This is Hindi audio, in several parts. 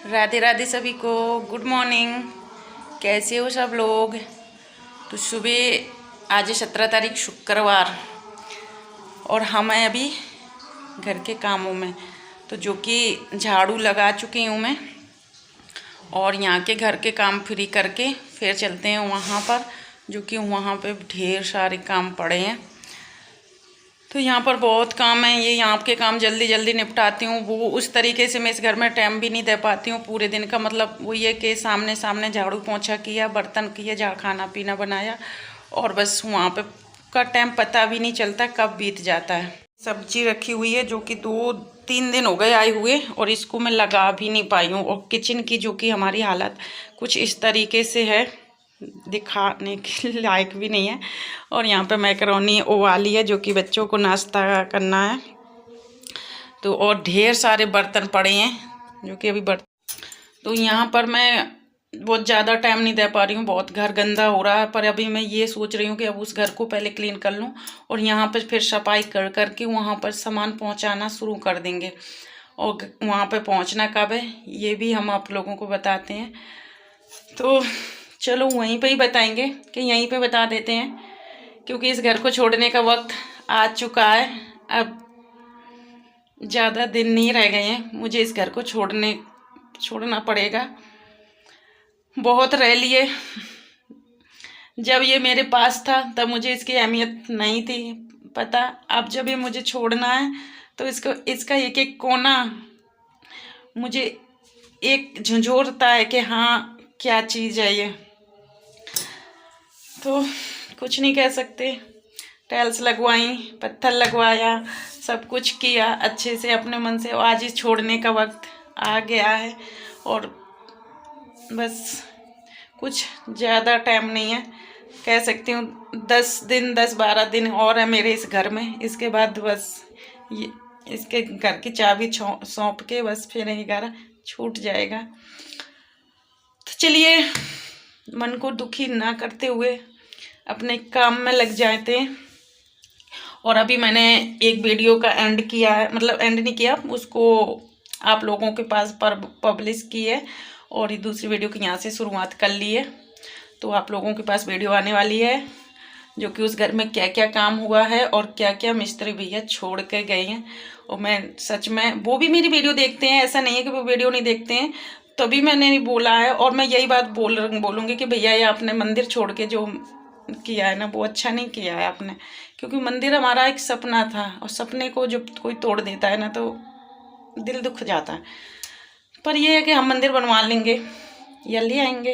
राधे राधे सभी को। Good morning. कैसे हो सब लोग। तो सुबह आज 17 तारीख शुक्रवार और हम हैं अभी घर के कामों में। तो जो कि झाड़ू लगा चुकी हूँ मैं और यहाँ के घर के काम फ्री करके फिर चलते हैं वहाँ पर, जो कि वहाँ पे ढेर सारे काम पड़े हैं। तो यहाँ पर बहुत काम है, ये यहाँ के काम जल्दी जल्दी निपटाती हूँ। वो उस तरीके से मैं इस घर में टाइम भी नहीं दे पाती हूँ पूरे दिन का। मतलब वो ये कि सामने सामने झाड़ू पोंछा किया, बर्तन किए, खाना पीना बनाया और बस वहाँ पे का टाइम पता भी नहीं चलता कब बीत जाता है। सब्जी रखी हुई है जो कि 2-3 दिन हो गए आए हुए और इसको मैं लगा भी नहीं पाई हूँ। और किचन की जो कि हमारी हालत कुछ इस तरीके से है, दिखाने के लायक भी नहीं है। और यहाँ पे मैकरोनी उबाली है जो कि बच्चों को नाश्ता करना है। तो और ढेर सारे बर्तन पड़े हैं जो कि अभी तो यहाँ पर मैं बहुत ज़्यादा टाइम नहीं दे पा रही हूँ, बहुत घर गंदा हो रहा है। पर अभी मैं ये सोच रही हूँ कि अब उस घर को पहले क्लीन कर लूँ और यहाँ पर फिर सफाई कर करके वहाँ पर सामान पहुँचाना शुरू कर देंगे। और वहाँ पर पहुँचना कब है ये भी हम आप लोगों को बताते हैं। तो चलो वहीं पे ही बताएंगे कि यहीं पे बता देते हैं, क्योंकि इस घर को छोड़ने का वक्त आ चुका है। अब ज़्यादा दिन नहीं रह गए हैं, मुझे इस घर को छोड़ना पड़ेगा। बहुत रह लिए। जब ये मेरे पास था तब मुझे इसकी अहमियत नहीं थी पता। अब जब ये मुझे छोड़ना है तो इसका एक एक कोना मुझे एक झंझोरता है कि हाँ क्या चीज़ है ये। तो कुछ नहीं कह सकते। टाइल्स लगवाई, पत्थर लगवाया, सब कुछ किया अच्छे से अपने मन से। आज ही छोड़ने का वक्त आ गया है और बस कुछ ज़्यादा टाइम नहीं है, कह सकती हूँ 10-12 दिन और है मेरे इस घर में। इसके बाद बस ये इसके घर की चाबी सौंप के बस फिर ये घर छूट जाएगा। तो चलिए मन को दुखी ना करते हुए अपने काम में लग जाते हैं। और अभी मैंने एक वीडियो का एंड किया है, मतलब एंड नहीं किया, उसको आप लोगों के पास पर पब्लिश की है और ये दूसरी वीडियो की यहाँ से शुरुआत कर ली है। तो आप लोगों के पास वीडियो आने वाली है जो कि उस घर में क्या क्या काम हुआ है और क्या क्या मिस्त्री भैया छोड़ के गए हैं। और मैं सच में, वो भी मेरी वीडियो देखते हैं, ऐसा नहीं है कि वो वीडियो नहीं देखते हैं, तभी मैंने नहीं बोला है। और मैं यही बात बोलूँगी कि भैया ये आपने मंदिर छोड़ के जो किया है ना वो अच्छा नहीं किया है आपने, क्योंकि मंदिर हमारा एक सपना था और सपने को जब कोई तोड़ देता है ना तो दिल दुख जाता है। पर यह है कि हम मंदिर बनवा लेंगे या ले आएंगे,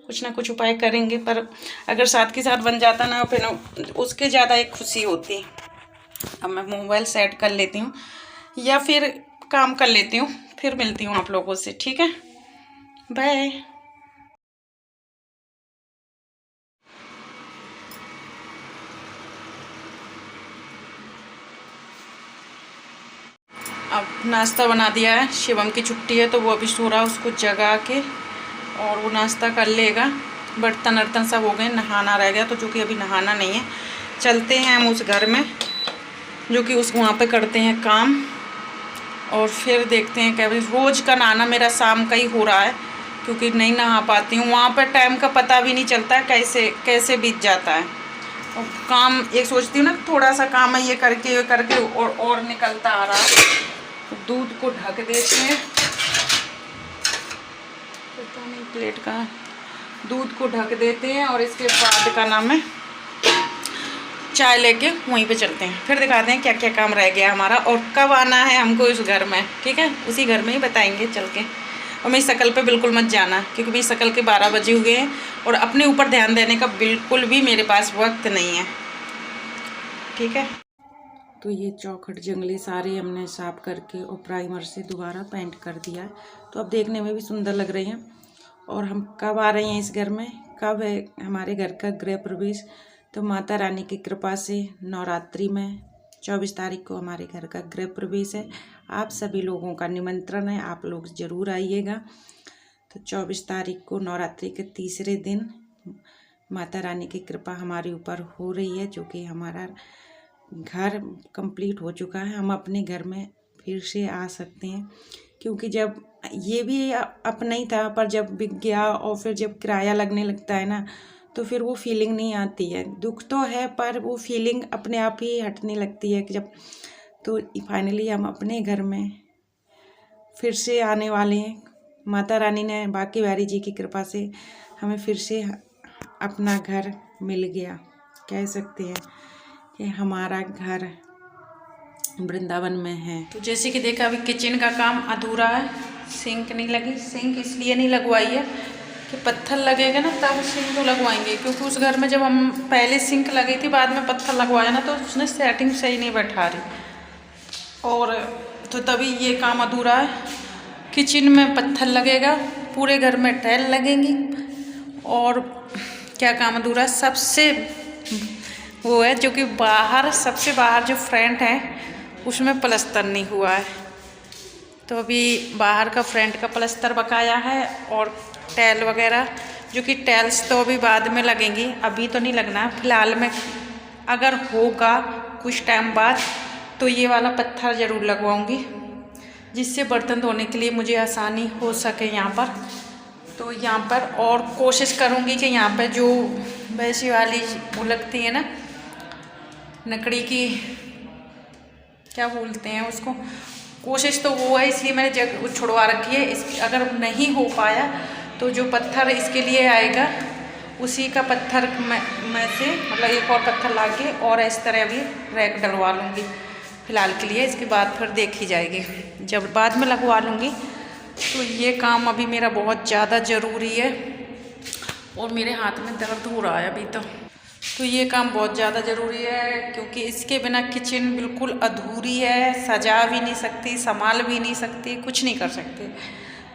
कुछ ना कुछ उपाय करेंगे। पर अगर साथ के साथ बन जाता ना फिर उसके ज़्यादा एक खुशी होती। अब मैं मोबाइल सेट कर लेती हूँ या फिर काम कर लेती हूँ, फिर मिलती हूँ आप लोगों से। ठीक है, बाय। अब नाश्ता बना दिया है, शिवम की छुट्टी है तो वो अभी सो रहा है, उसको जगा के और वो नाश्ता कर लेगा। बर्तन वर्तन सब हो गए, नहाना रह गया तो जो कि अभी नहाना नहीं है। चलते हैं हम उस घर में जो कि उस वहाँ पे करते हैं काम और फिर देखते हैं क्या। रोज़ का नहाना मेरा शाम का ही हो रहा है क्योंकि नहीं नहा पाती हूँ वहाँ पर। टाइम का पता भी नहीं चलता है कैसे कैसे बीत जाता है। और काम एक सोचती हूँ ना थोड़ा सा काम है, ये करके और निकलता आ रहा है। दूध को ढक देते हैं, पता नहीं प्लेट का, दूध को ढक देते हैं और इसके बाद का नाम है चाय लेके वहीं पे चलते हैं। फिर दिखाते हैं क्या क्या काम रह गया हमारा और कब आना है हमको इस घर में। ठीक है, उसी घर में ही बताएंगे चल के। और मेरी शकल पे बिल्कुल मत जाना क्योंकि मेरी शकल के 12 बजे हुए हैं और अपने ऊपर ध्यान देने का बिल्कुल भी मेरे पास वक्त नहीं है। ठीक है, तो ये चौखट जंगले सारे हमने साफ करके और प्राइमर से दोबारा पेंट कर दिया है। तो अब देखने में भी सुंदर लग रही हैं। और हम कब आ रहे हैं इस घर में, कब है हमारे घर का गृह प्रवेश, तो माता रानी की कृपा से नवरात्रि में 24 तारीख को हमारे घर का गृह प्रवेश है। आप सभी लोगों का निमंत्रण है, आप लोग ज़रूर आइएगा। तो 24 तारीख को नवरात्रि के तीसरे दिन माता रानी की कृपा हमारे ऊपर हो रही है, जो कि हमारा घर कंप्लीट हो चुका है। हम अपने घर में फिर से आ सकते हैं क्योंकि जब ये भी अपना ही था, पर जब बिक गया और फिर जब किराया लगने लगता है ना, तो फिर वो फीलिंग नहीं आती है। दुख तो है, पर वो फीलिंग अपने आप ही हटने लगती है कि जब, तो फाइनली हम अपने घर में फिर से आने वाले हैं। माता रानी ने, बांके बिहारी जी की कृपा से हमें फिर से अपना घर मिल गया। कह सकते हैं कि हमारा घर वृंदावन में है। तो जैसे कि देखा, अभी किचन का काम अधूरा है, सिंक नहीं लगी। सिंक इसलिए नहीं लगवाई है कि पत्थर लगेगा ना तब सिंक तो लगवाएंगे, क्योंकि उस घर में जब हम पहले सिंक लगी थी, बाद में पत्थर लगवाया ना, तो उसने सेटिंग सही नहीं बैठा रही, और तो तभी ये काम अधूरा है। किचन में पत्थर लगेगा, पूरे घर में टाइल लगेंगी, और क्या काम अधूरा है, सबसे वो है जो कि बाहर, सबसे बाहर जो फ्रंट है उसमें प्लस्तर नहीं हुआ है। तो अभी बाहर का फ्रंट का प्लस्तर बकाया है, और टाइल वगैरह, जो कि टाइल्स तो अभी बाद में लगेंगी, अभी तो नहीं लगना है फिलहाल में। अगर होगा कुछ टाइम बाद तो ये वाला पत्थर ज़रूर लगवाऊंगी, जिससे बर्तन धोने के लिए मुझे आसानी हो सके यहाँ पर। तो यहाँ पर और कोशिश करूँगी कि यहाँ पर जो वैसी वाली वो लगती है ना, लकड़ी की, क्या बोलते हैं उसको, कोशिश तो वो है, इसलिए मैंने जगह छुड़वा रखी है। इस अगर नहीं हो पाया तो जो पत्थर इसके लिए आएगा उसी का पत्थर में से, मतलब एक और पत्थर ला के और इस तरह भी रैक डलवा लूँगी फ़िलहाल के लिए। इसके बाद फिर देखी जाएगी, जब बाद में लगवा लूँगी। तो ये काम अभी मेरा बहुत ज़्यादा ज़रूरी है, और मेरे हाथ में दर्द हो रहा है अभी तो ये काम बहुत ज़्यादा ज़रूरी है, क्योंकि इसके बिना किचन बिल्कुल अधूरी है। सजा भी नहीं सकती, संभाल भी नहीं सकती, कुछ नहीं कर सकते।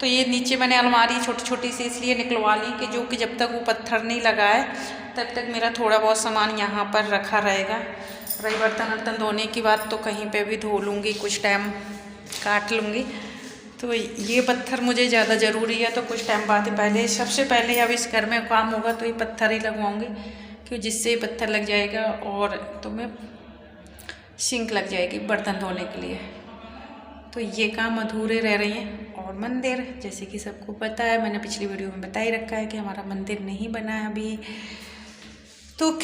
तो ये नीचे मैंने अलमारी छोटी छोटी सी इसलिए निकलवा ली कि जो कि जब तक वो पत्थर नहीं लगा है तब तक मेरा थोड़ा बहुत सामान यहाँ पर रखा रहेगा। रही बर्तन वर्तन धोने की बात, तो कहीं पे भी धो लूँगी, कुछ टाइम काट लूँगी। तो ये पत्थर मुझे ज़्यादा ज़रूरी है, तो कुछ टाइम बाद ही, पहले सबसे पहले अब इस घर में काम होगा तो ये पत्थर ही लगवाऊँगी, क्यों जिससे पत्थर लग जाएगा और तो मैं सिंक लग जाएगी बर्तन धोने के लिए। तो ये काम अधूरे रह रहे हैं। और मंदिर, जैसे कि सबको पता है, मैंने पिछली वीडियो में बता ही रखा है कि हमारा मंदिर नहीं बना है अभी। तो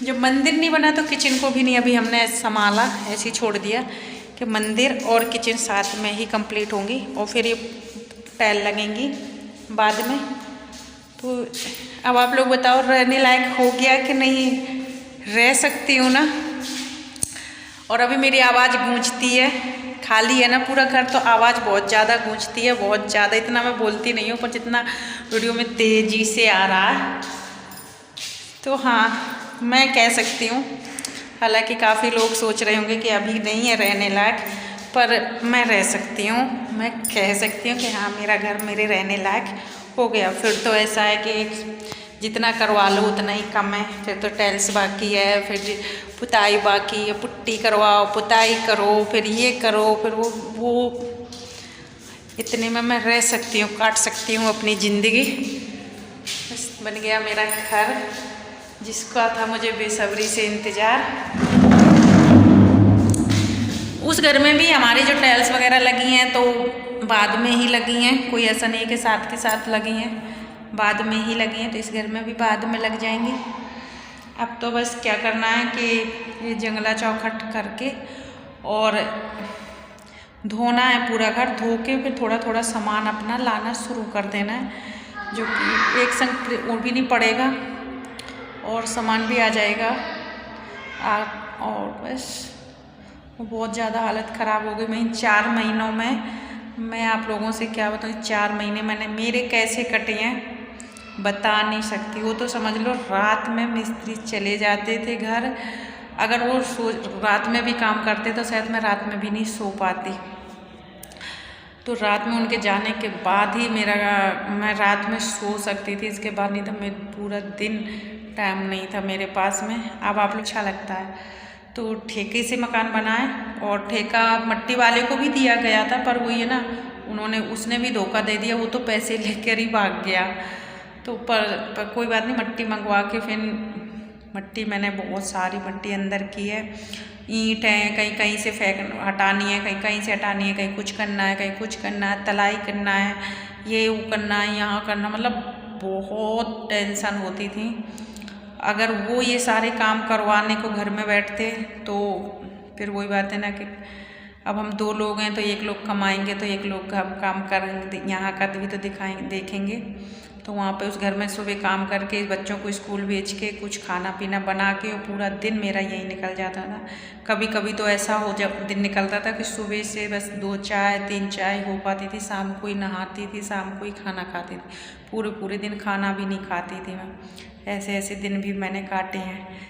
जब मंदिर नहीं बना तो किचन को भी नहीं अभी हमने संभाला, ऐसे ही छोड़ दिया कि मंदिर और किचन साथ में ही कंप्लीट होंगी, और फिर ये टाइल लगेंगी बाद में। तो अब आप लोग बताओ, रहने लायक हो गया कि नहीं? रह सकती हूँ ना? और अभी मेरी आवाज़ गूंजती है, खाली है ना पूरा घर, तो आवाज़ बहुत ज़्यादा गूंजती है, बहुत ज़्यादा। इतना मैं बोलती नहीं हूँ, पर जितना वीडियो में तेज़ी से आ रहा है, तो हाँ मैं कह सकती हूँ। हालांकि काफ़ी लोग सोच रहे होंगे कि अभी नहीं है रहने लायक, पर मैं रह सकती हूँ। मैं कह सकती हूँ कि हाँ मेरा घर मेरे रहने लायक हो गया। फिर तो ऐसा है कि जितना करवा लो उतना ही कम है। फिर तो टाइल्स बाकी है, फिर पुताई बाकी है, पुट्टी करवाओ, पुताई करो, फिर ये करो, फिर वो इतने में मैं रह सकती हूँ, काट सकती हूँ अपनी ज़िंदगी। बस बन गया मेरा घर, जिसका था मुझे बेसब्री से इंतज़ार। उस घर में भी हमारी जो टाइल्स वगैरह लगी हैं तो बाद में ही लगी हैं, कोई ऐसा नहीं के साथ लगी हैं, बाद में ही लगी हैं। तो इस घर में भी बाद में लग जाएंगी। अब तो बस क्या करना है कि ये जंगला चौखट करके और धोना है पूरा घर, धो के फिर थोड़ा थोड़ा सामान अपना लाना शुरू कर देना है, जो कि एक संग वो भी नहीं पड़ेगा और सामान भी आ जाएगा। और बस बहुत ज़्यादा हालत ख़राब हो गई। मैं इन 4 महीनों में, मैं आप लोगों से क्या बताऊँ, 4 महीने मैंने मेरे कैसे कटे हैं बता नहीं सकती। वो तो समझ लो रात में मिस्त्री चले जाते थे घर, अगर वो रात में भी काम करते तो शायद मैं रात में भी नहीं सो पाती। तो रात में उनके जाने के बाद ही मैं रात में सो सकती थी, इसके बाद नहीं तो मैं पूरा दिन टाइम नहीं था मेरे पास में। अब आप लोग अच्छा लगता है तो ठेके से मकान बनाए, और ठेका मट्टी वाले को भी दिया गया था, पर वही है ना, उसने भी धोखा दे दिया, वो तो पैसे लेकर ही भाग गया। तो पर कोई बात नहीं, मट्टी मंगवा के फिर मिट्टी मैंने बहुत सारी मिट्टी अंदर की है। ईंट है, कहीं कहीं से हटानी है, कहीं कहीं से हटानी है, कहीं कुछ करना है, कहीं कुछ करना है, तलाई करना है, ये वो करना है, यहाँ करना, मतलब बहुत टेंशन होती थी। अगर वो ये सारे काम करवाने को घर में बैठते तो फिर वही बात है ना कि अब हम 2 लोग हैं तो एक लोग कमाएंगे तो एक लोग काम करेंगे, यहाँ का भी तो देखेंगे। तो वहाँ पे उस घर में सुबह काम करके बच्चों को स्कूल भेज के कुछ खाना पीना बना के और पूरा दिन मेरा यही निकल जाता था। कभी कभी तो ऐसा दिन निकलता था कि सुबह से बस 2 चाय 3 चाय हो पाती थी, शाम को ही नहाती थी, शाम को ही खाना खाती थी, पूरे दिन खाना भी नहीं खाती थी मैं। ऐसे ऐसे दिन भी मैंने काटे हैं।